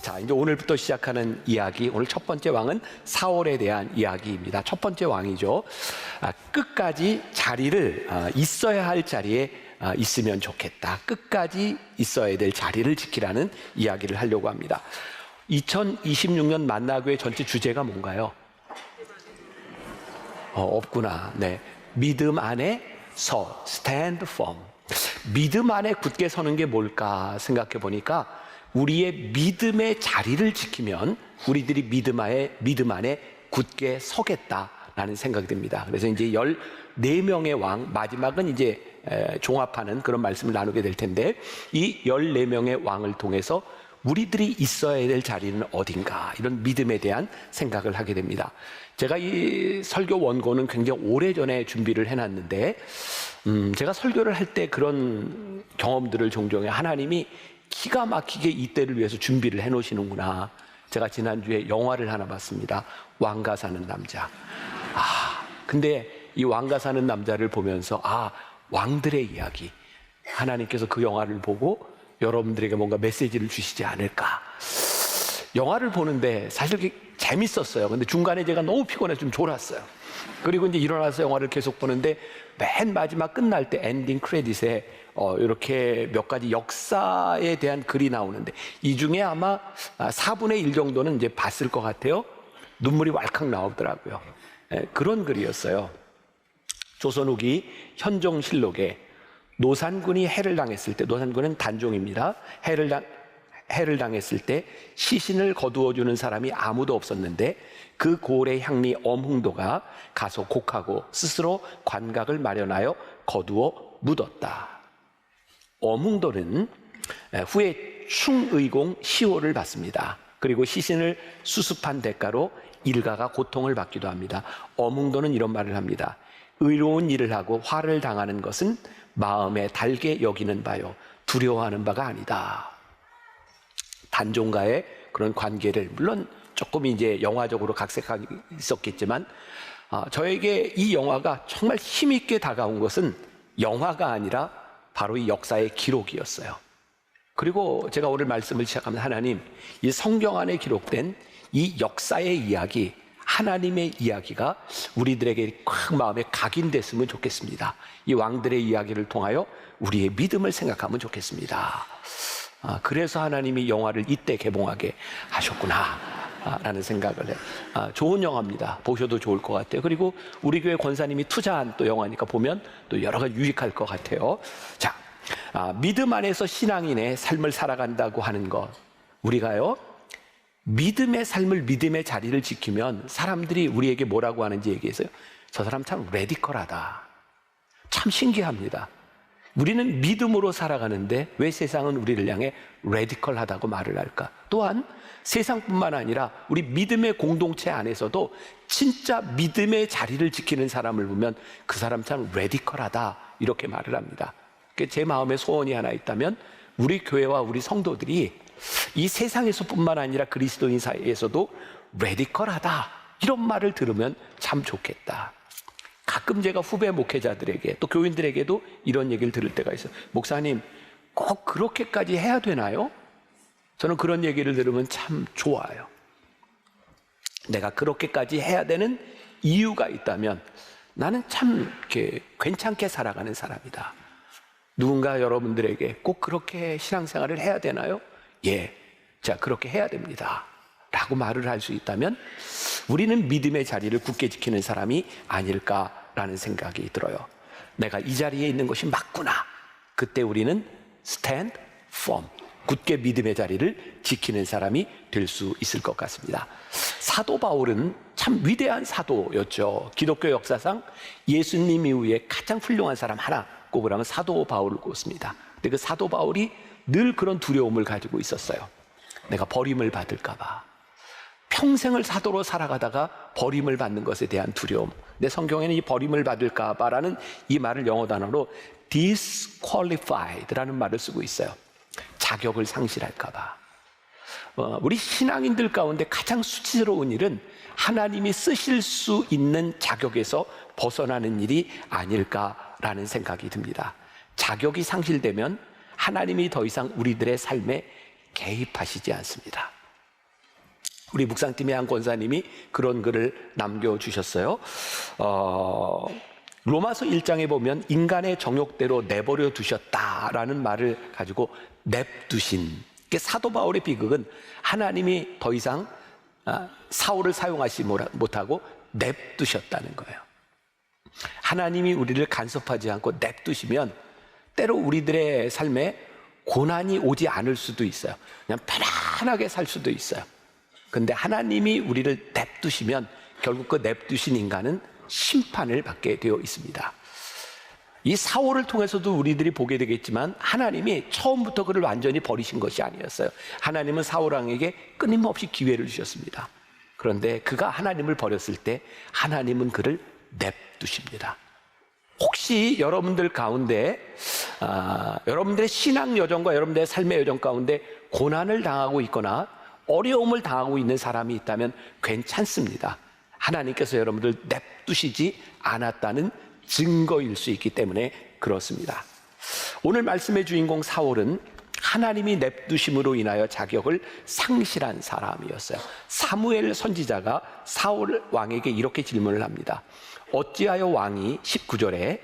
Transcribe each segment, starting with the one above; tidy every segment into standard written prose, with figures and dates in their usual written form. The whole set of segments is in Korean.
자, 이제 오늘부터 시작하는 이야기, 오늘 첫 번째 왕은 사울에 대한 이야기입니다. 첫 번째 왕이죠. 끝까지 자리를, 있어야 할 자리에 있으면 좋겠다. 끝까지 있어야 될 자리를 지키라는 이야기를 하려고 합니다. 2026년 만나교회 전체 주제가 뭔가요? 없구나. 네. 믿음 안에 stand firm. 믿음 안에 굳게 서는 게 뭘까 생각해 보니까 우리의 믿음의 자리를 지키면 우리들이 믿음 안에 굳게 서겠다라는 생각이 듭니다. 그래서 이제 14명의 왕, 마지막은 이제 종합하는 그런 말씀을 나누게 될 텐데, 이 14명의 왕을 통해서 우리들이 있어야 될 자리는 어딘가, 이런 믿음에 대한 생각을 하게 됩니다. 제가 이 설교 원고는 굉장히 오래전에 준비를 해놨는데, 제가 설교를 할 때 그런 경험들을 종종 해. 하나님이 기가 막히게 이때를 위해서 준비를 해놓으시는구나. 제가 지난주에 영화를 하나 봤습니다. 왕가 사는 남자. 근데 이 왕가 사는 남자를 보면서 왕들의 이야기, 하나님께서 그 영화를 보고 여러분들에게 뭔가 메시지를 주시지 않을까. 영화를 보는데 사실 재밌었어요. 근데 중간에 제가 너무 피곤해서 좀 졸았어요. 그리고 이제 일어나서 영화를 계속 보는데 맨 마지막 끝날 때 엔딩 크레딧에 이렇게 몇 가지 역사에 대한 글이 나오는데, 이 중에 아마 4분의 1 정도는 이제 봤을 것 같아요. 눈물이 왈칵 나오더라고요. 그런 글이었어요. 조선 후기 현종실록에 노산군이 해를 당했을 때, 노산군은 단종입니다. 해를 당했을 때 시신을 거두어주는 사람이 아무도 없었는데 그 고을의 향리 엄흥도가 가서 곡하고 스스로 관각을 마련하여 거두어 묻었다. 엄흥도는 후에 충의공 시호를 받습니다. 그리고 시신을 수습한 대가로 일가가 고통을 받기도 합니다. 엄흥도는 이런 말을 합니다. 의로운 일을 하고 화를 당하는 것은 마음에 달게 여기는 바요, 두려워하는 바가 아니다. 단종과의 그런 관계를, 물론 조금 이제 영화적으로 각색하기 있었겠지만, 저에게 이 영화가 정말 힘있게 다가온 것은 영화가 아니라 바로 이 역사의 기록이었어요. 그리고 제가 오늘 말씀을 시작하면, 하나님, 이 성경 안에 기록된 이 역사의 이야기, 하나님의 이야기가 우리들에게 꽉 마음에 각인됐으면 좋겠습니다. 이 왕들의 이야기를 통하여 우리의 믿음을 생각하면 좋겠습니다. 그래서 하나님이 영화를 이때 개봉하게 하셨구나 라는 생각을 해요. 좋은 영화입니다. 보셔도 좋을 것 같아요. 그리고 우리 교회 권사님이 투자한 또 영화니까 보면 또 여러 가지 유익할 것 같아요. 자, 믿음 안에서 신앙인의 삶을 살아간다고 하는 것, 우리가요 믿음의 삶을, 믿음의 자리를 지키면 사람들이 우리에게 뭐라고 하는지 얘기해서요, 저 사람 참 레디컬하다. 참 신기합니다. 우리는 믿음으로 살아가는데 왜 세상은 우리를 향해 레디컬하다고 말을 할까? 또한 세상뿐만 아니라 우리 믿음의 공동체 안에서도 진짜 믿음의 자리를 지키는 사람을 보면 그 사람 참 레디컬하다, 이렇게 말을 합니다. 제 마음의 소원이 하나 있다면, 우리 교회와 우리 성도들이 이 세상에서 뿐만 아니라 그리스도인 사이에서도 레디컬하다, 이런 말을 들으면 참 좋겠다. 가끔 제가 후배 목회자들에게, 또 교인들에게도 이런 얘기를 들을 때가 있어요. 목사님, 꼭 그렇게까지 해야 되나요? 저는 그런 얘기를 들으면 참 좋아요. 내가 그렇게까지 해야 되는 이유가 있다면 나는 참 이렇게 괜찮게 살아가는 사람이다. 누군가 여러분들에게 꼭 그렇게 신앙생활을 해야 되나요? 예, 자, 그렇게 해야 됩니다 라고 말을 할 수 있다면 우리는 믿음의 자리를 굳게 지키는 사람이 아닐까라는 생각이 들어요. 내가 이 자리에 있는 것이 맞구나. 그때 우리는 stand firm, 굳게 믿음의 자리를 지키는 사람이 될 수 있을 것 같습니다. 사도 바울은 참 위대한 사도였죠. 기독교 역사상 예수님 이후에 가장 훌륭한 사람 하나 꼽으라면 사도 바울을 꼽습니다. 근데 그 사도 바울이 늘 그런 두려움을 가지고 있었어요. 내가 버림을 받을까 봐. 평생을 사도로 살아가다가 버림을 받는 것에 대한 두려움. 근데 성경에는 이 버림을 받을까 봐라는 이 말을 영어 단어로 disqualified라는 말을 쓰고 있어요. 자격을 상실할까 봐. 우리 신앙인들 가운데 가장 수치스러운 일은 하나님이 쓰실 수 있는 자격에서 벗어나는 일이 아닐까라는 생각이 듭니다. 자격이 상실되면 하나님이 더 이상 우리들의 삶에 개입하시지 않습니다. 우리 묵상팀의 한 권사님이 그런 글을 남겨주셨어요. 로마서 1장에 보면 인간의 정욕대로 내버려 두셨다라는 말을 가지고 냅두신, 사도 바울의 비극은 하나님이 더 이상 사울을 사용하지 못하고 냅두셨다는 거예요. 하나님이 우리를 간섭하지 않고 냅두시면 때로 우리들의 삶에 고난이 오지 않을 수도 있어요. 그냥 편안하게 살 수도 있어요. 근데 하나님이 우리를 냅두시면 결국 그 냅두신 인간은 심판을 받게 되어 있습니다. 이 사울을 통해서도 우리들이 보게 되겠지만 하나님이 처음부터 그를 완전히 버리신 것이 아니었어요. 하나님은 사울 왕에게 끊임없이 기회를 주셨습니다. 그런데 그가 하나님을 버렸을 때 하나님은 그를 냅두십니다. 혹시 여러분들 가운데 여러분들의 신앙 여정과 여러분들의 삶의 여정 가운데 고난을 당하고 있거나 어려움을 당하고 있는 사람이 있다면 괜찮습니다. 하나님께서 여러분들 냅두시지 않았다는 증거일 수 있기 때문에 그렇습니다. 오늘 말씀의 주인공 사울은 하나님이 냅두심으로 인하여 자격을 상실한 사람이었어요. 사무엘 선지자가 사울 왕에게 이렇게 질문을 합니다. 어찌하여 왕이 19절에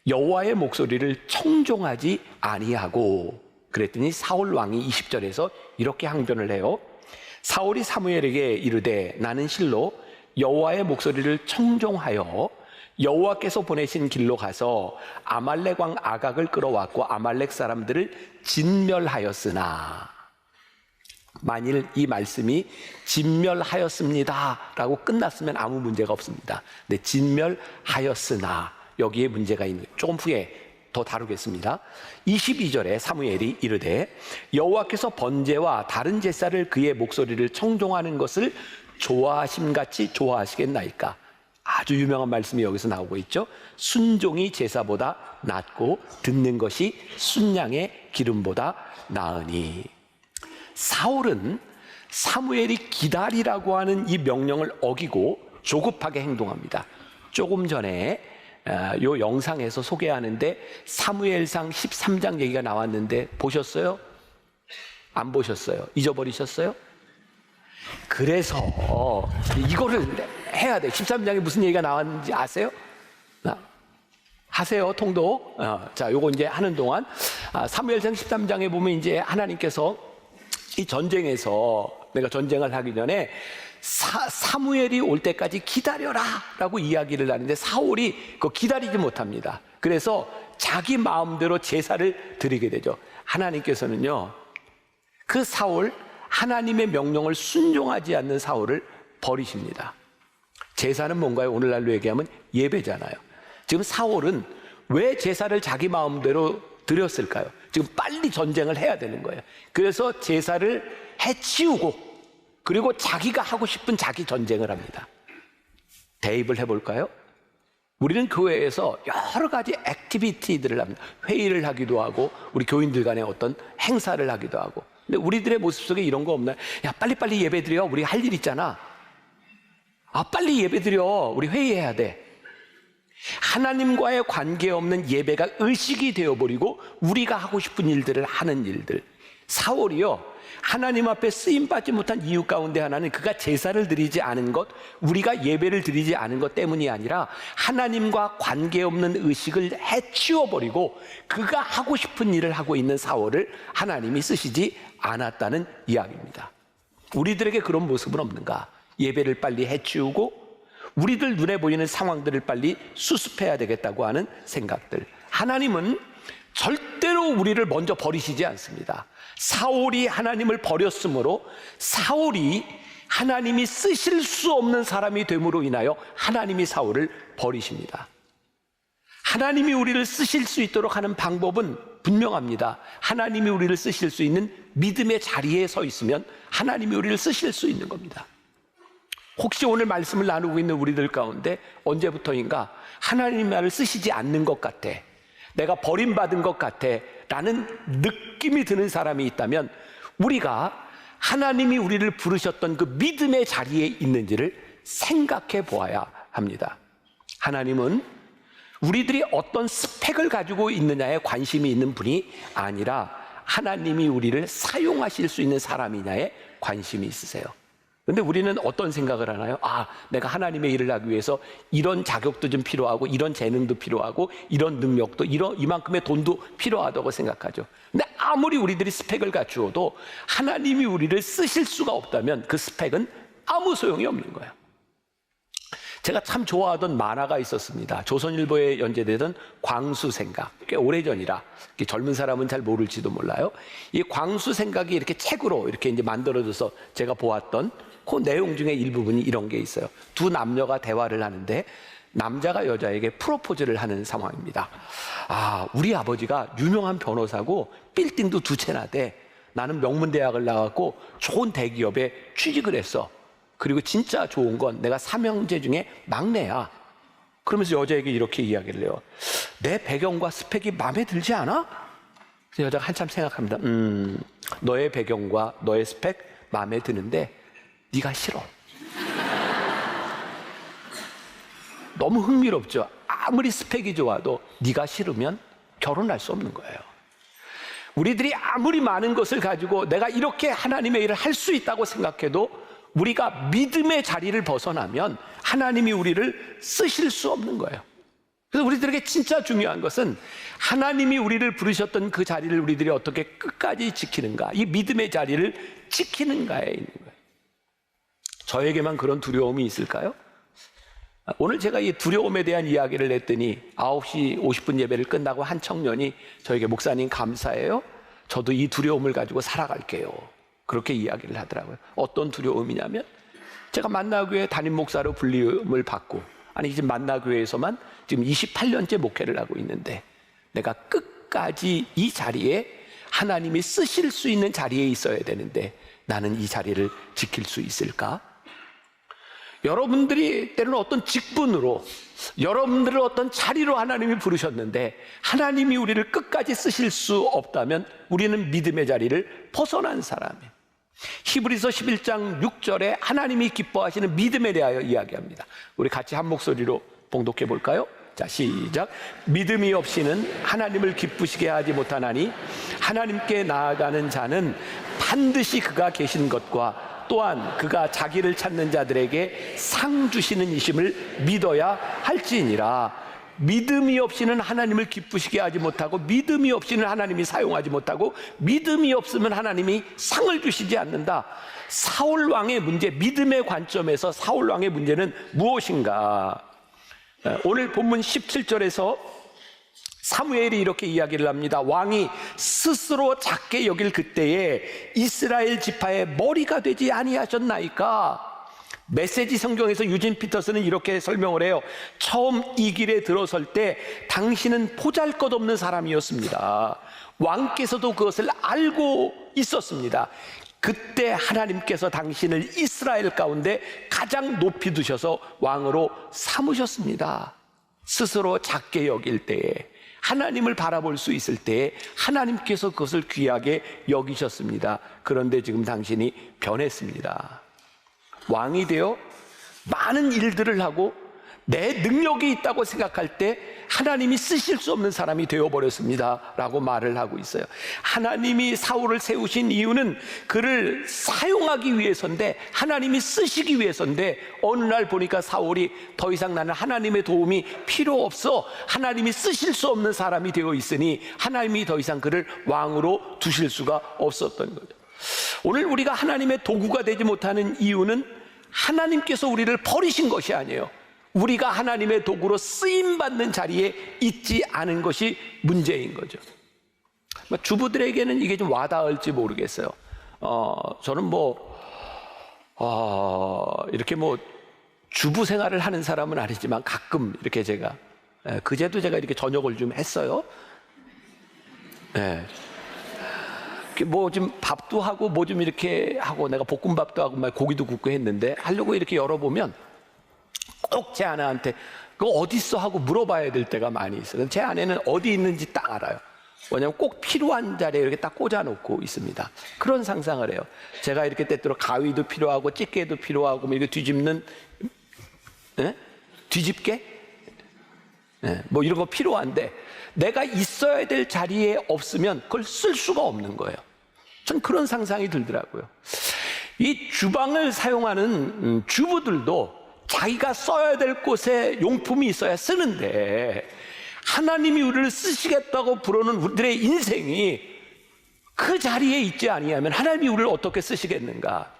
여호와의 목소리를 청종하지 아니하고, 그랬더니 사울 왕이 20절에서 이렇게 항변을 해요. 사울이 사무엘에게 이르되 나는 실로 여호와의 목소리를 청종하여 여호와께서 보내신 길로 가서 아말렉 왕 아각을 끌어왔고 아말렉 사람들을 진멸하였으나, 만일 이 말씀이 진멸하였습니다 라고 끝났으면 아무 문제가 없습니다. 근데 진멸하였으나 여기에 문제가 있는, 조금 후에 더 다루겠습니다. 22절에 사무엘이 이르되 여호와께서 번제와 다른 제사를 그의 목소리를 청종하는 것을 좋아하심같이 좋아하시겠나이까. 아주 유명한 말씀이 여기서 나오고 있죠. 순종이 제사보다 낫고 듣는 것이 순양의 기름보다 나으니. 사울은 사무엘이 기다리라고 하는 이 명령을 어기고 조급하게 행동합니다. 조금 전에 요 영상에서 소개하는데 사무엘상 13장 얘기가 나왔는데 보셨어요? 안 보셨어요? 잊어버리셨어요? 그래서 이거를 해야 돼. 13장에 무슨 얘기가 나왔는지 아세요? 하세요, 통독. 자, 요거 이제 하는 동안 사무엘상 13장에 보면 이제 하나님께서 이 전쟁에서, 내가 전쟁을 하기 전에 사무엘이 올 때까지 기다려라 라고 이야기를 하는데 사울이 그거 기다리지 못합니다. 그래서 자기 마음대로 제사를 드리게 되죠. 하나님께서는요, 그 사울, 하나님의 명령을 순종하지 않는 사울을 버리십니다. 제사는 뭔가요? 오늘날로 얘기하면 예배잖아요. 지금 사울은 왜 제사를 자기 마음대로 드렸을까요? 지금 빨리 전쟁을 해야 되는 거예요. 그래서 제사를 해치우고 그리고 자기가 하고 싶은 자기 전쟁을 합니다. 대입을 해볼까요? 우리는 교회에서 여러 가지 액티비티들을 합니다. 회의를 하기도 하고 우리 교인들 간에 어떤 행사를 하기도 하고. 근데 우리들의 모습 속에 이런 거 없나요? 야, 빨리빨리 예배 드려. 우리 할 일 있잖아. 빨리 예배 드려. 우리 회의해야 돼. 하나님과의 관계없는 예배가 의식이 되어버리고 우리가 하고 싶은 일들을 하는 일들. 사울이요, 하나님 앞에 쓰임받지 못한 이유 가운데 하나는 그가 제사를 드리지 않은 것, 우리가 예배를 드리지 않은 것 때문이 아니라 하나님과 관계없는 의식을 해치워버리고 그가 하고 싶은 일을 하고 있는 사울을 하나님이 쓰시지 않았다는 이야기입니다. 우리들에게 그런 모습은 없는가? 예배를 빨리 해치우고 우리들 눈에 보이는 상황들을 빨리 수습해야 되겠다고 하는 생각들. 하나님은 절대로 우리를 먼저 버리시지 않습니다. 사울이 하나님을 버렸으므로 사울이 하나님이 쓰실 수 없는 사람이 됨으로 인하여 하나님이 사울을 버리십니다. 하나님이 우리를 쓰실 수 있도록 하는 방법은 분명합니다. 하나님이 우리를 쓰실 수 있는 믿음의 자리에 서 있으면 하나님이 우리를 쓰실 수 있는 겁니다. 혹시 오늘 말씀을 나누고 있는 우리들 가운데 언제부터인가 하나님 나를 쓰시지 않는 것 같아, 내가 버림받은 것 같아 라는 느낌이 드는 사람이 있다면 우리가 하나님이 우리를 부르셨던 그 믿음의 자리에 있는지를 생각해 보아야 합니다. 하나님은 우리들이 어떤 스펙을 가지고 있느냐에 관심이 있는 분이 아니라 하나님이 우리를 사용하실 수 있는 사람이냐에 관심이 있으세요. 근데 우리는 어떤 생각을 하나요? 아, 내가 하나님의 일을 하기 위해서 이런 자격도 좀 필요하고, 이런 재능도 필요하고, 이런 능력도, 이만큼의 돈도 필요하다고 생각하죠. 근데 아무리 우리들이 스펙을 갖추어도 하나님이 우리를 쓰실 수가 없다면 그 스펙은 아무 소용이 없는 거예요. 제가 참 좋아하던 만화가 있었습니다. 조선일보에 연재되던 광수생각. 꽤 오래전이라 젊은 사람은 잘 모를지도 몰라요. 이 광수생각이 이렇게 책으로 이렇게 이제 만들어져서 제가 보았던 그 내용 중에 일부분이 이런 게 있어요. 두 남녀가 대화를 하는데 남자가 여자에게 프로포즈를 하는 상황입니다. 아, 우리 아버지가 유명한 변호사고 빌딩도 두 채나 돼. 나는 명문대학을 나왔고 좋은 대기업에 취직을 했어. 그리고 진짜 좋은 건 내가 삼형제 중에 막내야. 그러면서 여자에게 이렇게 이야기를 해요. 내 배경과 스펙이 마음에 들지 않아? 그래서 여자가 한참 생각합니다. 너의 배경과 너의 스펙 마음에 드는데 네가 싫어. 너무 흥미롭죠. 아무리 스펙이 좋아도 네가 싫으면 결혼할 수 없는 거예요. 우리들이 아무리 많은 것을 가지고 내가 이렇게 하나님의 일을 할 수 있다고 생각해도 우리가 믿음의 자리를 벗어나면 하나님이 우리를 쓰실 수 없는 거예요. 그래서 우리들에게 진짜 중요한 것은 하나님이 우리를 부르셨던 그 자리를 우리들이 어떻게 끝까지 지키는가, 이 믿음의 자리를 지키는가에 있는 거예요. 저에게만 그런 두려움이 있을까요? 오늘 제가 이 두려움에 대한 이야기를 했더니 9시 50분 예배를 끝나고 한 청년이 저에게 목사님 감사해요. 저도 이 두려움을 가지고 살아갈게요. 그렇게 이야기를 하더라고요. 어떤 두려움이냐면 제가 만나교회 담임 목사로 불림을 받고 아니 지금 만나교회에서만 지금 28년째 목회를 하고 있는데 내가 끝까지 이 자리에 하나님이 쓰실 수 있는 자리에 있어야 되는데 나는 이 자리를 지킬 수 있을까? 여러분들이 때로는 어떤 직분으로 여러분들을 어떤 자리로 하나님이 부르셨는데 하나님이 우리를 끝까지 쓰실 수 없다면 우리는 믿음의 자리를 벗어난 사람이에요. 히브리서 11장 6절에 하나님이 기뻐하시는 믿음에 대하여 이야기합니다. 우리 같이 한 목소리로 봉독해 볼까요? 자, 시작. 믿음이 없이는 하나님을 기쁘시게 하지 못하나니 하나님께 나아가는 자는 반드시 그가 계신 것과 또한 그가 자기를 찾는 자들에게 상 주시는 이심을 믿어야 할지니라. 믿음이 없이는 하나님을 기쁘시게 하지 못하고 믿음이 없이는 하나님이 사용하지 못하고 믿음이 없으면 하나님이 상을 주시지 않는다. 사울 왕의 문제, 믿음의 관점에서 사울 왕의 문제는 무엇인가? 오늘 본문 17절에서 사무엘이 이렇게 이야기를 합니다. 왕이 스스로 작게 여길 그때에 이스라엘 지파의 머리가 되지 아니하셨나이까? 메시지 성경에서 유진 피터스는 이렇게 설명을 해요. 처음 이 길에 들어설 때 당신은 보잘것없는 사람이었습니다. 왕께서도 그것을 알고 있었습니다. 그때 하나님께서 당신을 이스라엘 가운데 가장 높이 두셔서 왕으로 삼으셨습니다. 스스로 작게 여길 때에 하나님을 바라볼 수 있을 때에 하나님께서 그것을 귀하게 여기셨습니다. 그런데 지금 당신이 변했습니다. 왕이 되어 많은 일들을 하고 내 능력이 있다고 생각할 때 하나님이 쓰실 수 없는 사람이 되어버렸습니다 라고 말을 하고 있어요. 하나님이 사울을 세우신 이유는 그를 사용하기 위해서인데 하나님이 쓰시기 위해서인데 어느 날 보니까 사울이 더 이상 나는 하나님의 도움이 필요 없어, 하나님이 쓰실 수 없는 사람이 되어 있으니 하나님이 더 이상 그를 왕으로 두실 수가 없었던 거죠. 오늘 우리가 하나님의 도구가 되지 못하는 이유는 하나님께서 우리를 버리신 것이 아니에요. 우리가 하나님의 도구로 쓰임받는 자리에 있지 않은 것이 문제인 거죠. 주부들에게는 이게 좀 와닿을지 모르겠어요. 저는 이렇게 주부 생활을 하는 사람은 아니지만 가끔 이렇게 제가 그제도 제가 이렇게 저녁을 좀 했어요. 좀 밥도 하고 좀 이렇게 하고 내가 볶음밥도 하고 막 고기도 굽고 했는데 하려고 이렇게 열어보면 꼭 제 아내한테 그거 어디 있어 하고 물어봐야 될 때가 많이 있어요. 제 아내는 어디 있는지 딱 알아요. 왜냐하면 꼭 필요한 자리에 이렇게 딱 꽂아놓고 있습니다. 그런 상상을 해요. 제가 이렇게 때때로 가위도 필요하고 집게도 필요하고 이렇게 뒤집는 뒤집게 이런 거 필요한데 내가 있어야 될 자리에 없으면 그걸 쓸 수가 없는 거예요. 전 그런 상상이 들더라고요. 이 주방을 사용하는 주부들도 자기가 써야 될 곳에 용품이 있어야 쓰는데, 하나님이 우리를 쓰시겠다고 부르는 우리들의 인생이 그 자리에 있지 아니하면 하나님이 우리를 어떻게 쓰시겠는가?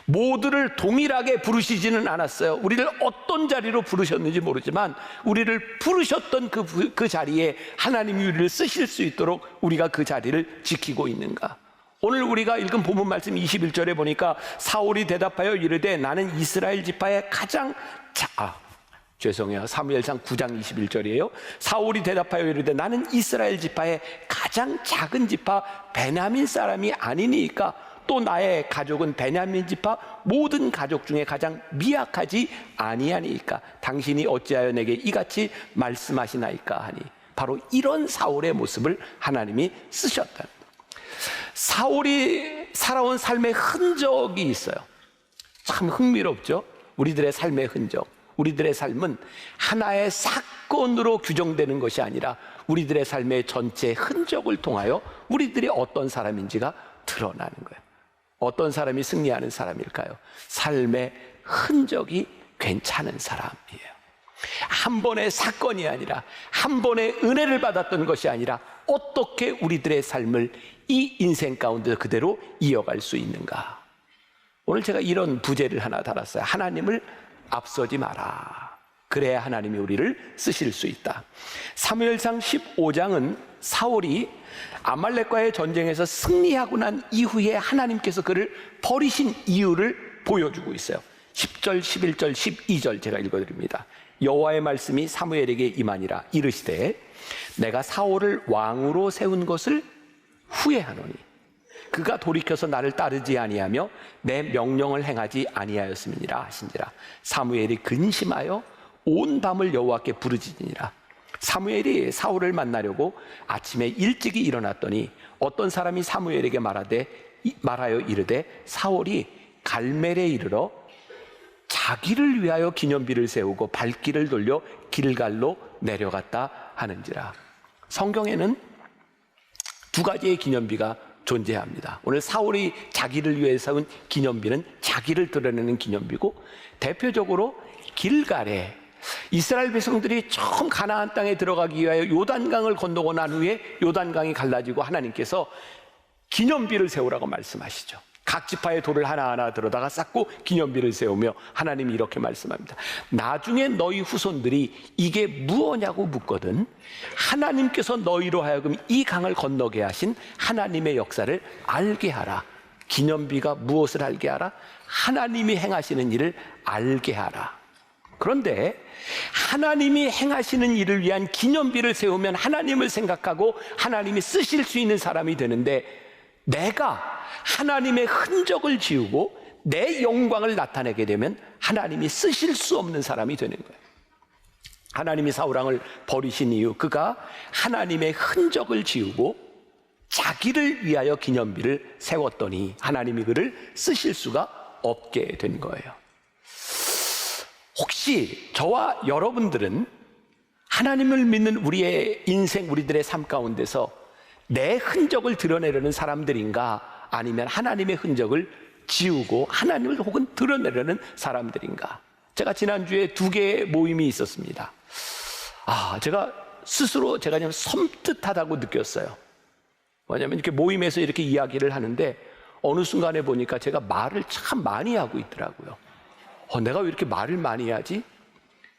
모두를 동일하게 부르시지는 않았어요. 우리를 어떤 자리로 부르셨는지 모르지만 우리를 부르셨던 그 자리에 하나님이 우리를 쓰실 수 있도록 우리가 그 자리를 지키고 있는가? 오늘 우리가 읽은 본문 말씀 21절에 보니까 사울이 대답하여 이르되 나는 이스라엘 지파의 가장 죄송해요. 사무엘상 9장 21절이에요. 사울이 대답하여 이르되 나는 이스라엘 지파의 가장 작은 지파 베냐민 사람이 아니니까 또 나의 가족은 베냐민 지파 모든 가족 중에 가장 미약하지 아니하니까 당신이 어찌하여 내게 이같이 말씀하시나이까 하니, 바로 이런 사울의 모습을 하나님이 쓰셨다. 사울이 살아온 삶의 흔적이 있어요. 참 흥미롭죠? 우리들의 삶의 흔적. 우리들의 삶은 하나의 사건으로 규정되는 것이 아니라 우리들의 삶의 전체 흔적을 통하여 우리들이 어떤 사람인지가 드러나는 거예요. 어떤 사람이 승리하는 사람일까요? 삶의 흔적이 괜찮은 사람이에요. 한 번의 사건이 아니라, 한 번의 은혜를 받았던 것이 아니라 어떻게 우리들의 삶을 이 인생 가운데 그대로 이어갈 수 있는가? 오늘 제가 이런 부제를 하나 달았어요. 하나님을 앞서지 마라. 그래야 하나님이 우리를 쓰실 수 있다. 사무엘상 15장은 사울이 아말렉과의 전쟁에서 승리하고 난 이후에 하나님께서 그를 버리신 이유를 보여주고 있어요. 10절, 11절, 12절 제가 읽어드립니다. 여호와의 말씀이 사무엘에게 임하니라. 이르시되 내가 사울을 왕으로 세운 것을 후회하노니 그가 돌이켜서 나를 따르지 아니하며 내 명령을 행하지 아니하였음이니라 하신지라. 사무엘이 근심하여 온 밤을 여호와께 부르짖으니라. 사무엘이 사울을 만나려고 아침에 일찍이 일어났더니 어떤 사람이 사무엘에게 말하여 이르되 사울이 갈멜에 이르러 자기를 위하여 기념비를 세우고 발길을 돌려 길갈로 내려갔다 하는지라. 성경에는 두 가지의 기념비가 존재합니다. 오늘 사울이 자기를 위해 세운 기념비는 자기를 드러내는 기념비고, 대표적으로 길갈에 이스라엘 백성들이 처음 가나안 땅에 들어가기 위하여 요단강을 건너고 난 후에 요단강이 갈라지고 하나님께서 기념비를 세우라고 말씀하시죠. 각 지파의 돌을 하나하나 들어다가 쌓고 기념비를 세우며 하나님이 이렇게 말씀합니다. 나중에 너희 후손들이 이게 무엇냐고 묻거든 하나님께서 너희로 하여금 이 강을 건너게 하신 하나님의 역사를 알게 하라. 기념비가 무엇을 알게 하라? 하나님이 행하시는 일을 알게 하라. 그런데 하나님이 행하시는 일을 위한 기념비를 세우면 하나님을 생각하고 하나님이 쓰실 수 있는 사람이 되는데, 내가 하나님의 흔적을 지우고 내 영광을 나타내게 되면 하나님이 쓰실 수 없는 사람이 되는 거예요. 하나님이 사울왕을 버리신 이유, 그가 하나님의 흔적을 지우고 자기를 위하여 기념비를 세웠더니 하나님이 그를 쓰실 수가 없게 된 거예요. 혹시 저와 여러분들은 하나님을 믿는 우리의 인생, 우리들의 삶 가운데서 내 흔적을 드러내려는 사람들인가, 아니면 하나님의 흔적을 지우고 하나님을 혹은 드러내려는 사람들인가? 제가 지난주에 두 개의 모임이 있었습니다. 제가 스스로 그냥 섬뜩하다고 느꼈어요. 왜냐하면 이렇게 모임에서 이렇게 이야기를 하는데 어느 순간에 보니까 제가 말을 참 많이 하고 있더라고요. 내가 왜 이렇게 말을 많이 하지?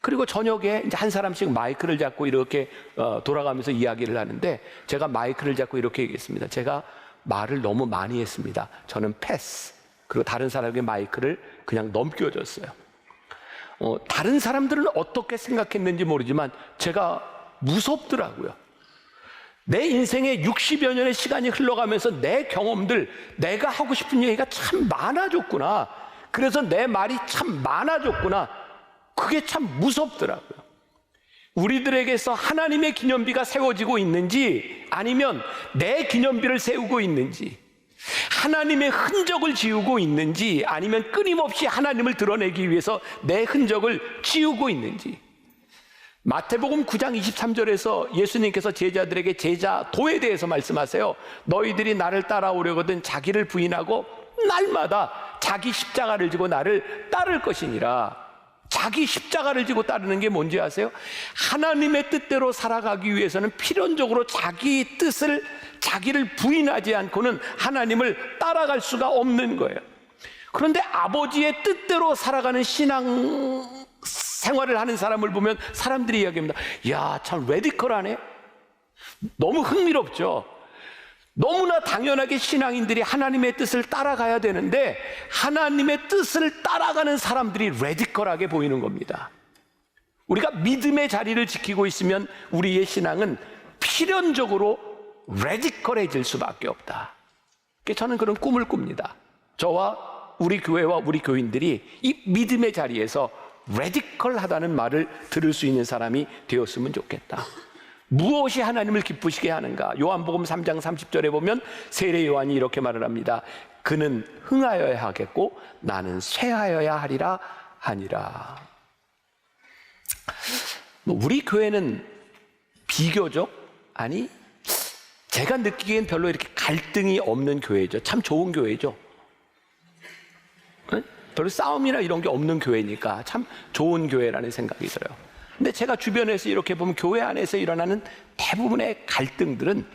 그리고 저녁에 이제 한 사람씩 마이크를 잡고 이렇게 돌아가면서 이야기를 하는데, 제가 마이크를 잡고 이렇게 얘기했습니다. 제가 말을 너무 많이 했습니다. 저는 패스. 그리고 다른 사람에게 마이크를 그냥 넘겨줬어요. 다른 사람들은 어떻게 생각했는지 모르지만 제가 무섭더라고요. 내 인생에 60여 년의 시간이 흘러가면서 내 경험들, 내가 하고 싶은 얘기가 참 많아졌구나. 그래서 내 말이 참 많아졌구나. 그게 참 무섭더라고요. 우리들에게서 하나님의 기념비가 세워지고 있는지, 아니면 내 기념비를 세우고 있는지, 하나님의 흔적을 지우고 있는지, 아니면 끊임없이 하나님을 드러내기 위해서 내 흔적을 지우고 있는지. 마태복음 9장 23절에서 예수님께서 제자들에게 제자도에 대해서 말씀하세요. 너희들이 나를 따라오려거든 자기를 부인하고 날마다 자기 십자가를 지고 나를 따를 것이니라. 자기 십자가를 지고 따르는 게 뭔지 아세요? 하나님의 뜻대로 살아가기 위해서는 필연적으로 자기 뜻을, 자기를 부인하지 않고는 하나님을 따라갈 수가 없는 거예요. 그런데 아버지의 뜻대로 살아가는 신앙 생활을 하는 사람을 보면 사람들이 이야기합니다. 야, 참 레디컬하네. 너무 흥미롭죠. 너무나 당연하게 신앙인들이 하나님의 뜻을 따라가야 되는데 하나님의 뜻을 따라가는 사람들이 레디컬하게 보이는 겁니다. 우리가 믿음의 자리를 지키고 있으면 우리의 신앙은 필연적으로 레디컬해질 수밖에 없다. 저는 그런 꿈을 꿉니다. 저와 우리 교회와 우리 교인들이 이 믿음의 자리에서 레디컬하다는 말을 들을 수 있는 사람이 되었으면 좋겠다. 무엇이 하나님을 기쁘시게 하는가? 요한복음 3장 30절에 보면 세례 요한이 이렇게 말을 합니다. 그는 흥하여야 하겠고 나는 쇠하여야 하리라 하니라. 우리 교회는 비교적, 아니 제가 느끼기엔 별로 이렇게 갈등이 없는 교회죠. 참 좋은 교회죠. 별로 싸움이나 이런 게 없는 교회니까 참 좋은 교회라는 생각이 들어요. 근데 제가 주변에서 이렇게 보면 교회 안에서 일어나는 대부분의 갈등들은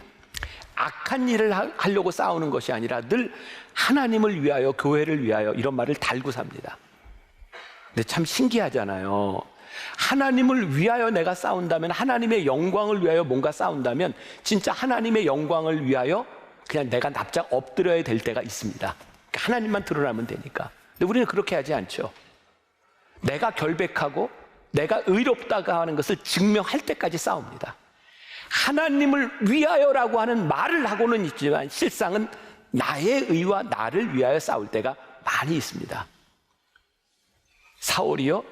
악한 일을 하려고 싸우는 것이 아니라 늘 하나님을 위하여, 교회를 위하여 이런 말을 달고 삽니다. 근데 참 신기하잖아요. 하나님을 위하여 내가 싸운다면, 하나님의 영광을 위하여 뭔가 싸운다면 진짜 하나님의 영광을 위하여 그냥 내가 납작 엎드려야 될 때가 있습니다. 하나님만 드러나면 되니까. 근데 우리는 그렇게 하지 않죠. 내가 결백하고 내가 의롭다가 하는 것을 증명할 때까지 싸웁니다. 하나님을 위하여라고 하는 말을 하고는 있지만 실상은 나의 의와 나를 위하여 싸울 때가 많이 있습니다. 사울이요,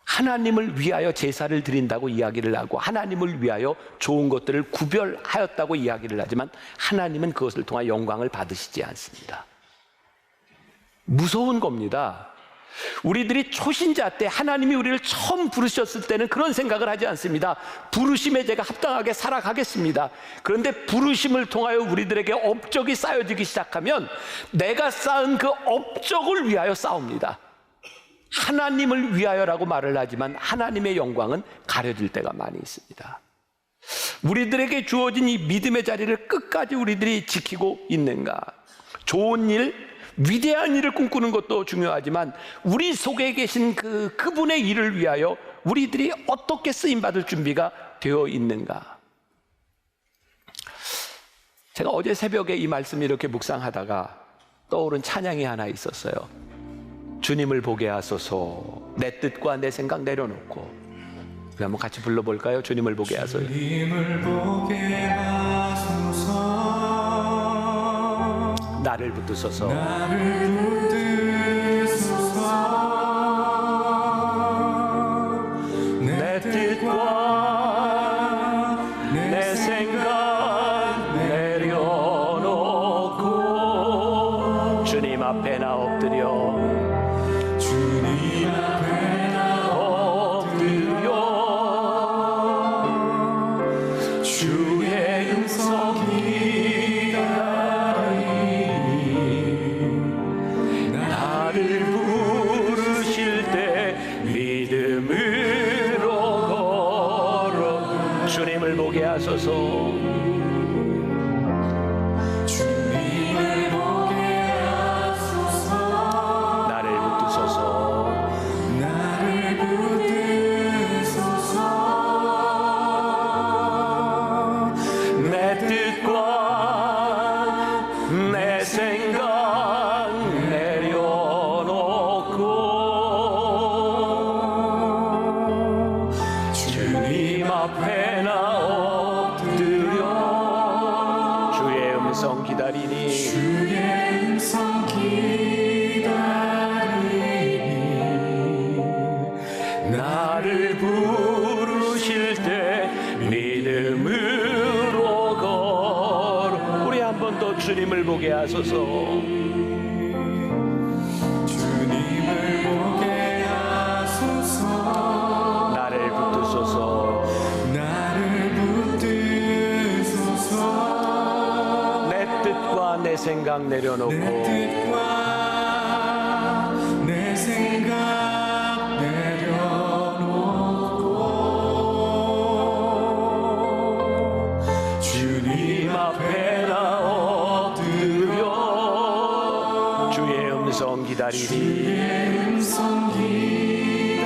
하나님을 위하여 제사를 드린다고 이야기를 하고 하나님을 위하여 좋은 것들을 구별하였다고 이야기를 하지만 하나님은 그것을 통해 영광을 받으시지 않습니다. 무서운 겁니다. 우리들이 초신자 때 하나님이 우리를 처음 부르셨을 때는 그런 생각을 하지 않습니다. 부르심에 제가 합당하게 살아가겠습니다. 그런데 부르심을 통하여 우리들에게 업적이 쌓여지기 시작하면 내가 쌓은 그 업적을 위하여 싸웁니다. 하나님을 위하여라고 말을 하지만 하나님의 영광은 가려질 때가 많이 있습니다. 우리들에게 주어진 이 믿음의 자리를 끝까지 우리들이 지키고 있는가? 좋은 일, 위대한 일을 꿈꾸는 것도 중요하지만 우리 속에 계신 그분의 일을 위하여 우리들이 어떻게 쓰임받을 준비가 되어 있는가? 제가 어제 새벽에 이 말씀을 이렇게 묵상하다가 떠오른 찬양이 하나 있었어요. 주님을 보게 하소서, 내 뜻과 내 생각 내려놓고. 우리 한번 같이 불러볼까요? 주님을 보게 하소서. 주님을 보게 하소서. 나를 붙드소서. 나를 붙드소서. 내 뜻과 내 생각 내려놓고 주님 앞에 나 엎드려, 주님 앞에 나 엎드려 주의 음성 나를 부르실 때 믿음으로 걸어. 주님을 보게 하소서. 주님을 보게 하소서. 나를 붙드소서. 나를 붙드소서. 내 뜻과 내 생각 내려놓고 주님 앞에 나 엎드려 주의 음성 기다리니. 주의 음성 기다리니 나를 부르실 때 믿음으로 걸어. 우리 한 번 더 주님을 보게 하소서. 주님을 보게 하소서. 나를 붙드소서. 나를 붙드소서. 내 뜻과 내 생각 내려놓고 내 뜻과 기다리니 주의 음성 기다리니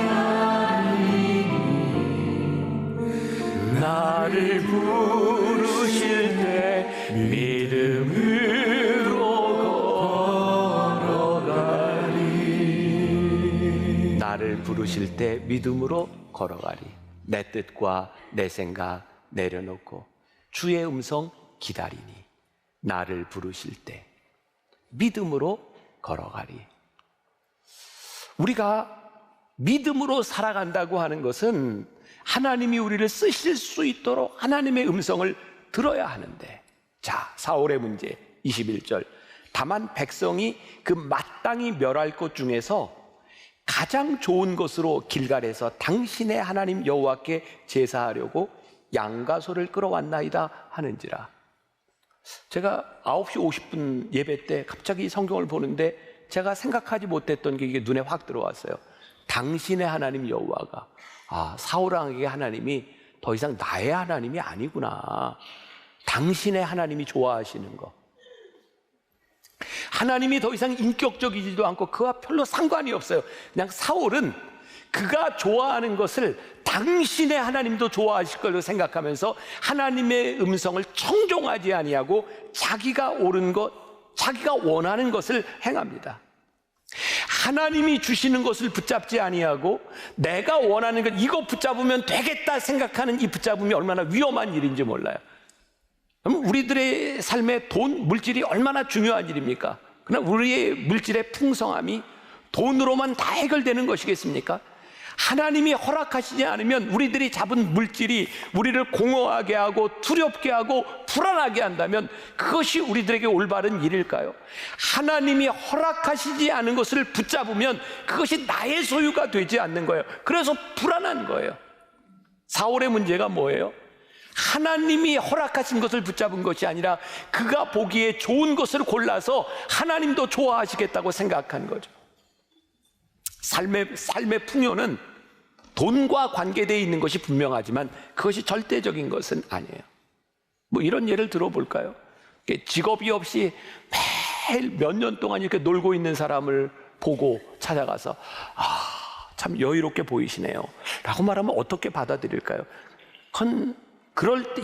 나를 부르실 때 믿음으로 걸어가리. 나를 부르실 때 믿음으로 걸어가리. 내 뜻과 내 생각 내려놓고 주의 음성 기다리니 나를 부르실 때 믿음으로 걸어가리. 우리가 믿음으로 살아간다고 하는 것은 하나님이 우리를 쓰실 수 있도록 하나님의 음성을 들어야 하는데, 자, 사울의 문제 21절. 다만 백성이 그 마땅히 멸할 것 중에서 가장 좋은 것으로 길갈에서 당신의 하나님 여호와께 제사하려고 양과 소를 끌어왔나이다 하는지라. 제가 9시 50분 예배 때 갑자기 성경을 보는데 제가 생각하지 못했던 게 이게 눈에 확 들어왔어요. 당신의 하나님 여호와가, 사울 왕에게 하나님이 더 이상 나의 하나님이 아니구나. 당신의 하나님이 좋아하시는 거. 하나님이 더 이상 인격적이지도 않고 그와 별로 상관이 없어요. 그냥 사울은 그가 좋아하는 것을 당신의 하나님도 좋아하실 걸로 생각하면서 하나님의 음성을 청종하지 아니하고 자기가 옳은 것, 자기가 원하는 것을 행합니다. 하나님이 주시는 것을 붙잡지 아니하고 내가 원하는 것, 이거 붙잡으면 되겠다 생각하는 이 붙잡음이 얼마나 위험한 일인지 몰라요. 그럼 우리들의 삶에 돈, 물질이 얼마나 중요한 일입니까? 그러나 우리의 물질의 풍성함이 돈으로만 다 해결되는 것이겠습니까? 하나님이 허락하시지 않으면 우리들이 잡은 물질이 우리를 공허하게 하고 두렵게 하고 불안하게 한다면 그것이 우리들에게 올바른 일일까요? 하나님이 허락하시지 않은 것을 붙잡으면 그것이 나의 소유가 되지 않는 거예요. 그래서 불안한 거예요. 사울의 문제가 뭐예요? 하나님이 허락하신 것을 붙잡은 것이 아니라 그가 보기에 좋은 것을 골라서 하나님도 좋아하시겠다고 생각한 거죠. 삶의 풍요는 돈과 관계되어 있는 것이 분명하지만 그것이 절대적인 것은 아니에요. 뭐 이런 예를 들어볼까요? 직업이 없이 매일 몇 년 동안 이렇게 놀고 있는 사람을 보고 찾아가서 참 여유롭게 보이시네요 라고 말하면 어떻게 받아들일까요?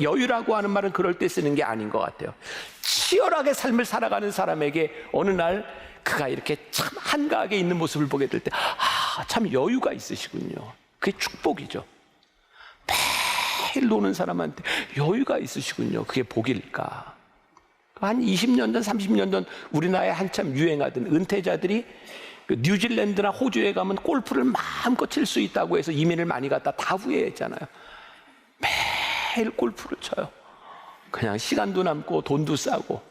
여유라고 하는 말은 그럴 때 쓰는 게 아닌 것 같아요. 치열하게 삶을 살아가는 사람에게 어느 날 그가 이렇게 참 한가하게 있는 모습을 보게 될 때, 참 여유가 있으시군요. 그게 축복이죠. 매일 노는 사람한테 여유가 있으시군요. 그게 복일까? 한 20년 전, 30년 전 우리나라에 한참 유행하던 은퇴자들이 뉴질랜드나 호주에 가면 골프를 마음껏 칠 수 있다고 해서 이민을 많이 갔다 다 후회했잖아요. 매일 골프를 쳐요. 그냥 시간도 남고 돈도 싸고.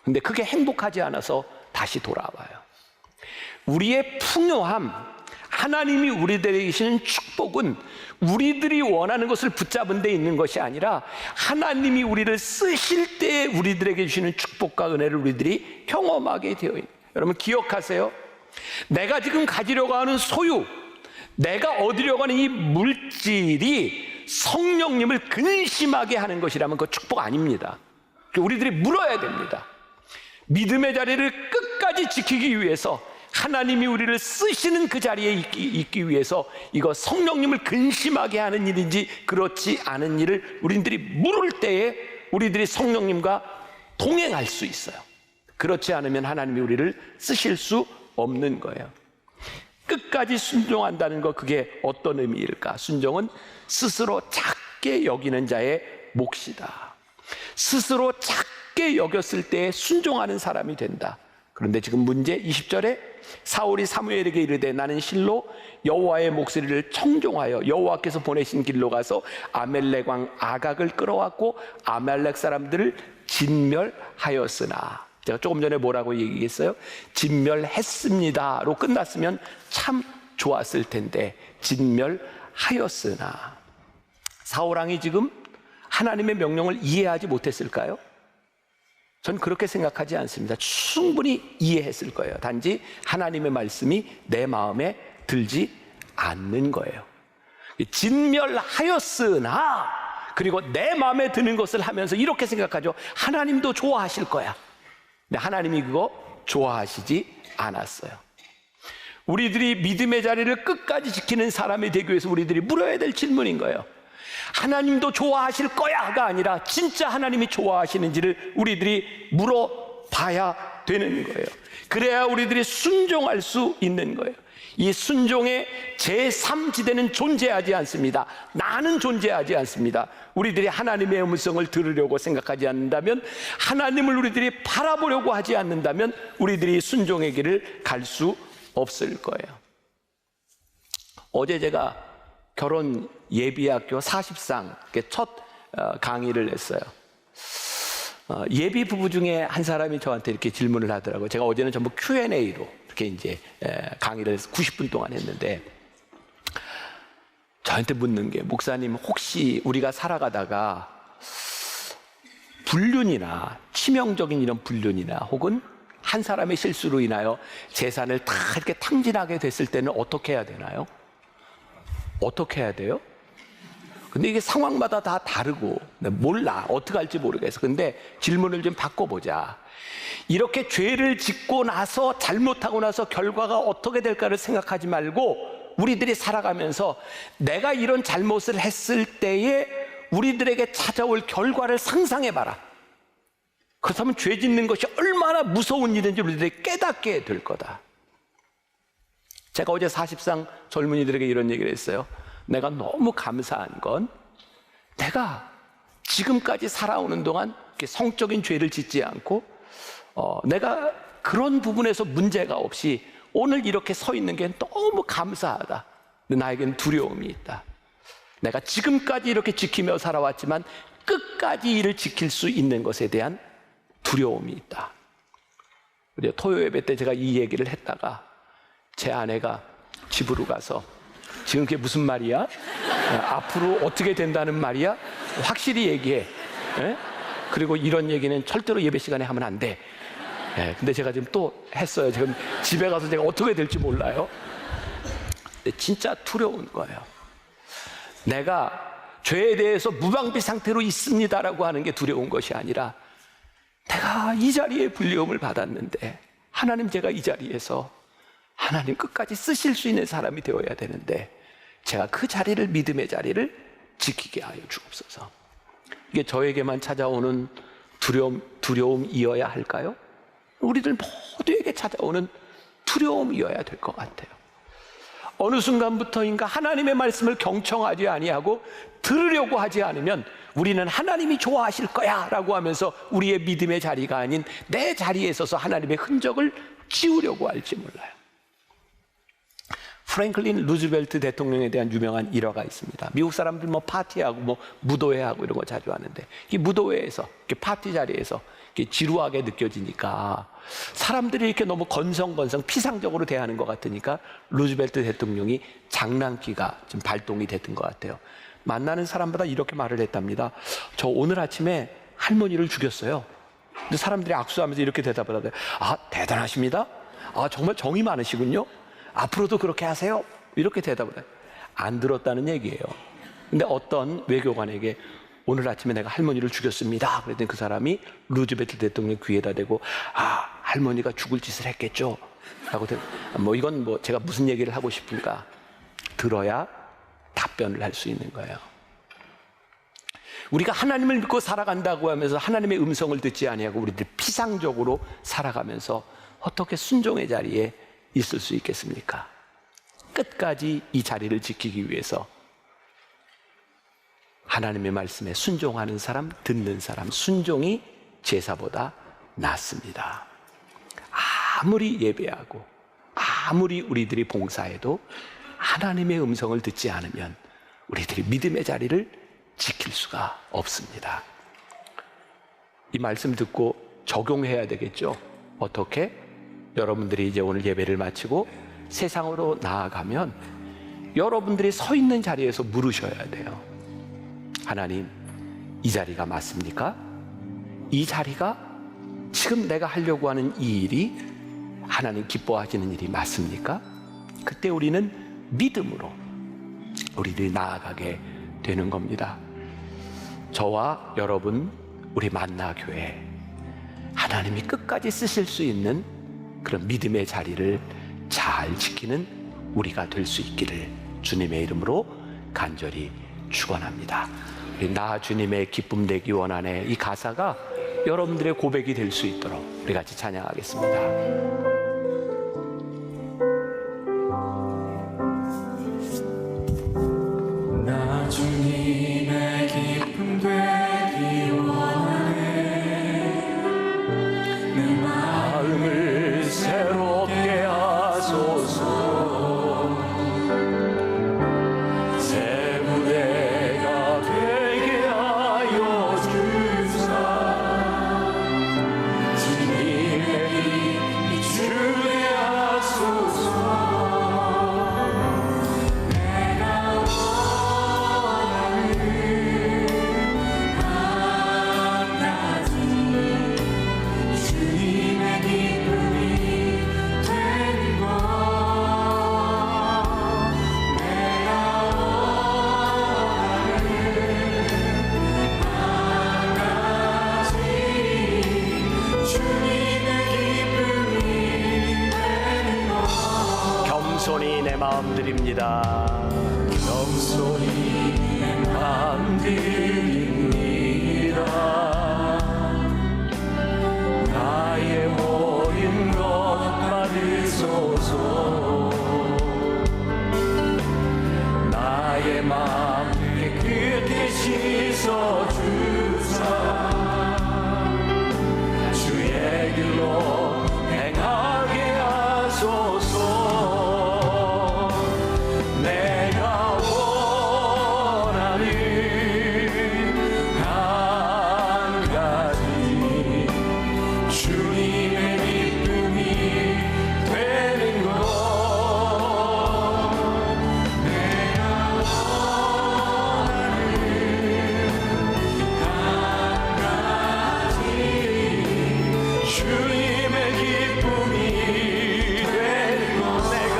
근데 그게 행복하지 않아서 다시 돌아와요. 우리의 풍요함, 하나님이 우리들에게 주시는 축복은 우리들이 원하는 것을 붙잡은 데 있는 것이 아니라 하나님이 우리를 쓰실 때 우리들에게 주시는 축복과 은혜를 우리들이 경험하게 되어 있는. 여러분 기억하세요. 내가 지금 가지려고 하는 소유, 내가 얻으려고 하는 이 물질이 성령님을 근심하게 하는 것이라면 그 축복 아닙니다. 우리들이 물어야 됩니다. 믿음의 자리를 끝까지 지키기 위해서 하나님이 우리를 쓰시는 그 자리에 있기 위해서 이거 성령님을 근심하게 하는 일인지 그렇지 않은 일을 우리들이 물을 때에 우리들이 성령님과 동행할 수 있어요. 그렇지 않으면 하나님이 우리를 쓰실 수 없는 거예요. 끝까지 순종한다는 것, 그게 어떤 의미일까? 순종은 스스로 작게 여기는 자의 몫이다. 스스로 작게 여겼을 때 순종하는 사람이 된다. 그런데 지금 문제 20절에 사울이 사무엘에게 이르되 나는 실로 여호와의 목소리를 청종하여 여호와께서 보내신 길로 가서 아말렉 왕 아각을 끌어왔고 아말렉 사람들을 진멸하였으나, 제가 조금 전에 뭐라고 얘기했어요? 진멸했습니다로 끝났으면 참 좋았을 텐데 진멸하였으나. 사울왕이 지금 하나님의 명령을 이해하지 못했을까요? 전 그렇게 생각하지 않습니다. 충분히 이해했을 거예요. 단지 하나님의 말씀이 내 마음에 들지 않는 거예요. 진멸하였으나, 그리고 내 마음에 드는 것을 하면서 이렇게 생각하죠. 하나님도 좋아하실 거야. 근데 하나님이 그거 좋아하시지 않았어요. 우리들이 믿음의 자리를 끝까지 지키는 사람이 되기 위해서 우리들이 물어야 될 질문인 거예요. 하나님도 좋아하실 거야가 아니라 진짜 하나님이 좋아하시는지를 우리들이 물어봐야 되는 거예요. 그래야 우리들이 순종할 수 있는 거예요. 이 순종의 제3지대는 존재하지 않습니다. 나는 존재하지 않습니다. 우리들이 하나님의 음성을 들으려고 생각하지 않는다면, 하나님을 우리들이 바라보려고 하지 않는다면 우리들이 순종의 길을 갈 수 없을 거예요. 어제 제가 결혼 예비학교 40상 첫 강의를 했어요. 예비 부부 중에 한 사람이 저한테 이렇게 질문을 하더라고요. 제가 어제는 전부 Q&A로 이렇게 이제 강의를 90분 동안 했는데, 저한테 묻는 게, 목사님 혹시 우리가 살아가다가 불륜이나 치명적인 이런 불륜이나 혹은 한 사람의 실수로 인하여 재산을 다 이렇게 탕진하게 됐을 때는 어떻게 해야 되나요? 어떻게 해야 돼요? 근데 이게 상황마다 다 다르고 몰라, 어떻게 할지 모르겠어. 근데 질문을 좀 바꿔보자. 이렇게 죄를 짓고 나서, 잘못하고 나서 결과가 어떻게 될까를 생각하지 말고 우리들이 살아가면서 내가 이런 잘못을 했을 때에 우리들에게 찾아올 결과를 상상해봐라. 그렇다면 죄 짓는 것이 얼마나 무서운 일인지 우리들이 깨닫게 될 거다. 제가 어제 40상 젊은이들에게 이런 얘기를 했어요. 내가 너무 감사한 건, 내가 지금까지 살아오는 동안 성적인 죄를 짓지 않고 내가 그런 부분에서 문제가 없이 오늘 이렇게 서 있는 게 너무 감사하다. 근데 나에겐 두려움이 있다. 내가 지금까지 이렇게 지키며 살아왔지만 끝까지 이를 지킬 수 있는 것에 대한 두려움이 있다. 우리 토요 예배 때 제가 이 얘기를 했다가 제 아내가 집으로 가서, 지금 그게 무슨 말이야? 앞으로 어떻게 된다는 말이야? 확실히 얘기해. 에? 그리고 이런 얘기는 절대로 예배 시간에 하면 안 돼. 근데 제가 지금 또 했어요. 지금 집에 가서 제가 어떻게 될지 몰라요. 근데 진짜 두려운 거예요. 내가 죄에 대해서 무방비 상태로 있습니다라고 하는 게 두려운 것이 아니라, 내가 이 자리에 불리움을 받았는데 하나님, 제가 이 자리에서 하나님 끝까지 쓰실 수 있는 사람이 되어야 되는데 제가 그 자리를, 믿음의 자리를 지키게 하여 주옵소서. 이게 저에게만 찾아오는 두려움이어야 할까요? 우리들 모두에게 찾아오는 두려움이어야 될 것 같아요. 어느 순간부터인가 하나님의 말씀을 경청하지 아니하고 들으려고 하지 않으면 우리는 하나님이 좋아하실 거야 라고 하면서 우리의 믿음의 자리가 아닌 내 자리에 서서 하나님의 흔적을 지우려고 할지 몰라요. 프랭클린 루즈벨트 대통령에 대한 유명한 일화가 있습니다. 미국 사람들 파티하고 무도회하고 이런 거 자주 하는데, 이 무도회에서, 파티 자리에서 지루하게 느껴지니까 사람들이 이렇게 너무 건성건성 피상적으로 대하는 것 같으니까 루즈벨트 대통령이 장난기가 좀 발동이 됐던 것 같아요. 만나는 사람마다 이렇게 말을 했답니다. 저 오늘 아침에 할머니를 죽였어요. 근데 사람들이 악수하면서 이렇게 대답을 하대요. 아, 대단하십니다. 아, 정말 정이 많으시군요. 앞으로도 그렇게 하세요. 이렇게 대답을 해요. 안 들었다는 얘기예요. 근데 어떤 외교관에게 오늘 아침에 내가 할머니를 죽였습니다. 그랬더니 그 사람이 루즈벨트 대통령 귀에다 대고, 아, 할머니가 죽을 짓을 했겠죠. 라고 이건 제가 무슨 얘기를 하고 싶은가 들어야 답변을 할 수 있는 거예요. 우리가 하나님을 믿고 살아간다고 하면서 하나님의 음성을 듣지 아니하고 우리들 피상적으로 살아가면서 어떻게 순종의 자리에 있을 수 있겠습니까? 끝까지 이 자리를 지키기 위해서 하나님의 말씀에 순종하는 사람, 듣는 사람, 순종이 제사보다 낫습니다. 아무리 예배하고 아무리 우리들이 봉사해도 하나님의 음성을 듣지 않으면 우리들이 믿음의 자리를 지킬 수가 없습니다. 이 말씀 듣고 적용해야 되겠죠. 어떻게? 여러분들이 이제 오늘 예배를 마치고 세상으로 나아가면 여러분들이 서 있는 자리에서 물으셔야 돼요. 하나님, 이 자리가 맞습니까? 이 자리가 지금 내가 하려고 하는 이 일이 하나님 기뻐하시는 일이 맞습니까? 그때 우리는 믿음으로 우리들이 나아가게 되는 겁니다. 저와 여러분, 우리 만나교회, 하나님이 끝까지 쓰실 수 있는 그런 믿음의 자리를 잘 지키는 우리가 될 수 있기를 주님의 이름으로 간절히 축원합니다. 우리 나 주님의 기쁨 되기 원하네, 이 가사가 여러분들의 고백이 될 수 있도록 우리 같이 찬양하겠습니다. 나 주님의 기쁨 되기 원하네. 내 마음을 새롭게 하소서. 새 무대가 되게 하여 주사. 주님의 힘 주게 하소서. 겸손히 내 마음 드립니다. 겸손히 내 마음 드립니다. 나의 모든 것 받으소서. 나의 마음 깨끗이 씻어 주사. 주의 길로 행하게 하소서. 내가 원하는 한 가지, 주님의 기쁨이 되는 것. 내가 원하는 한 가지, 주님의 기쁨이 되는 것. 내가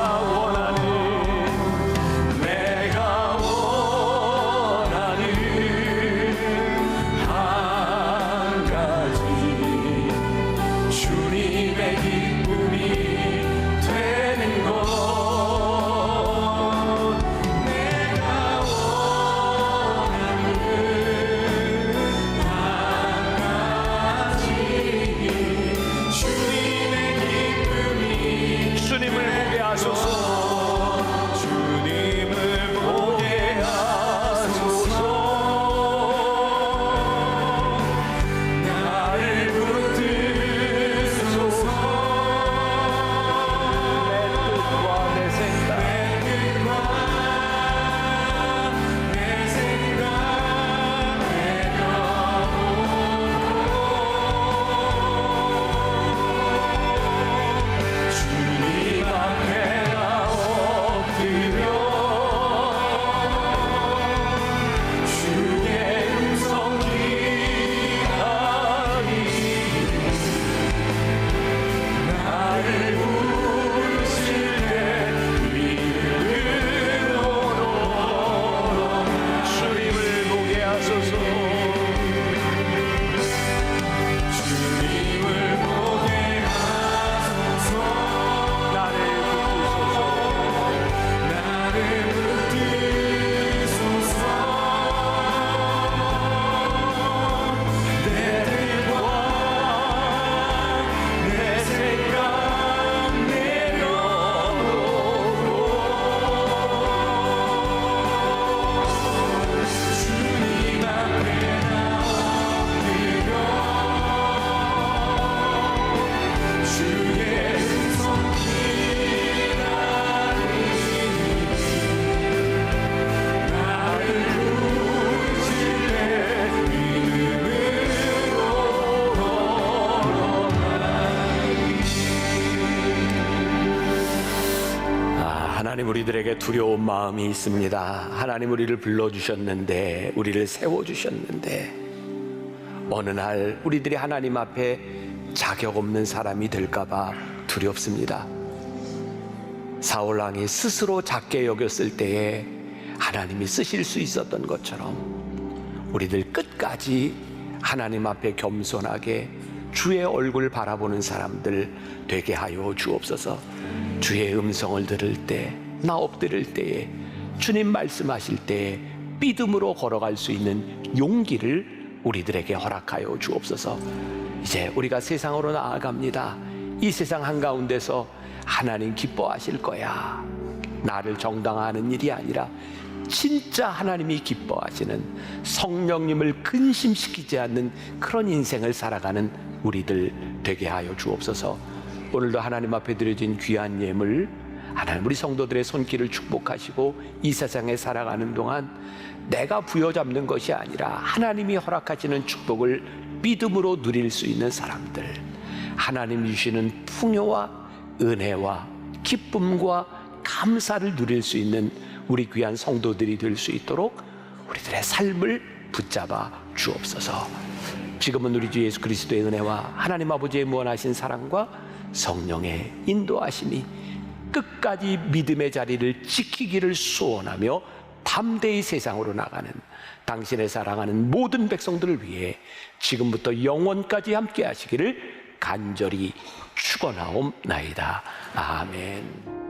원하는 한 가지, 주님의 기쁨이 되는 것. 내가 원하는 한 가지, 주님의 기쁨이. 주님을 보게 하소서. 주님을 보게 하소서. 나를 붙드소서. 내 뜻과 내 생각, 주님 앞에 나 엎드려 주의 음성 기다리니. 나를 부르실 때 믿음으로 주님을 보게 하소서. 주님을 보게 하소서. 나를 붙드소서. 나를 붙드소서. 내 뜻과 내 생각 내려놓고 주님 앞에 나 엎드려 주의 음성 기다리니. 나를 부르실 때 믿음으로 하나님, 우리들에게 두려운 마음이 있습니다. 하나님, 우리를 불러주셨는데, 우리를 세워주셨는데, 어느 날 우리들이 하나님 앞에 자격 없는 사람이 될까봐 두렵습니다. 사울왕이 스스로 작게 여겼을 때에 하나님이 쓰실 수 있었던 것처럼 우리들 끝까지 하나님 앞에 겸손하게 주의 얼굴 바라보는 사람들 되게 하여 주옵소서. 주의 음성을 들을 때, 나 엎드릴 때에, 주님 말씀하실 때에 믿음으로 걸어갈 수 있는 용기를 우리들에게 허락하여 주옵소서. 이제 우리가 세상으로 나아갑니다. 이 세상 한가운데서 하나님 기뻐하실 거야. 나를 정당화하는 일이 아니라 진짜 하나님이 기뻐하시는, 성령님을 근심시키지 않는 그런 인생을 살아가는 우리들 되게 하여 주옵소서. 오늘도 하나님 앞에 드려진 귀한 예물, 하나님 우리 성도들의 손길을 축복하시고 이 세상에 살아가는 동안 내가 부여잡는 것이 아니라 하나님이 허락하시는 축복을 믿음으로 누릴 수 있는 사람들, 하나님 주시는 풍요와 은혜와 기쁨과 감사를 누릴 수 있는 우리 귀한 성도들이 될 수 있도록 우리들의 삶을 붙잡아 주옵소서. 지금은 우리 주 예수 그리스도의 은혜와 하나님 아버지의 무한하신 사랑과 성령의 인도하심이 끝까지 믿음의 자리를 지키기를 소원하며 담대히 세상으로 나가는 당신의 사랑하는 모든 백성들을 위해 지금부터 영원까지 함께 하시기를 간절히 축원하옵나이다. 아멘.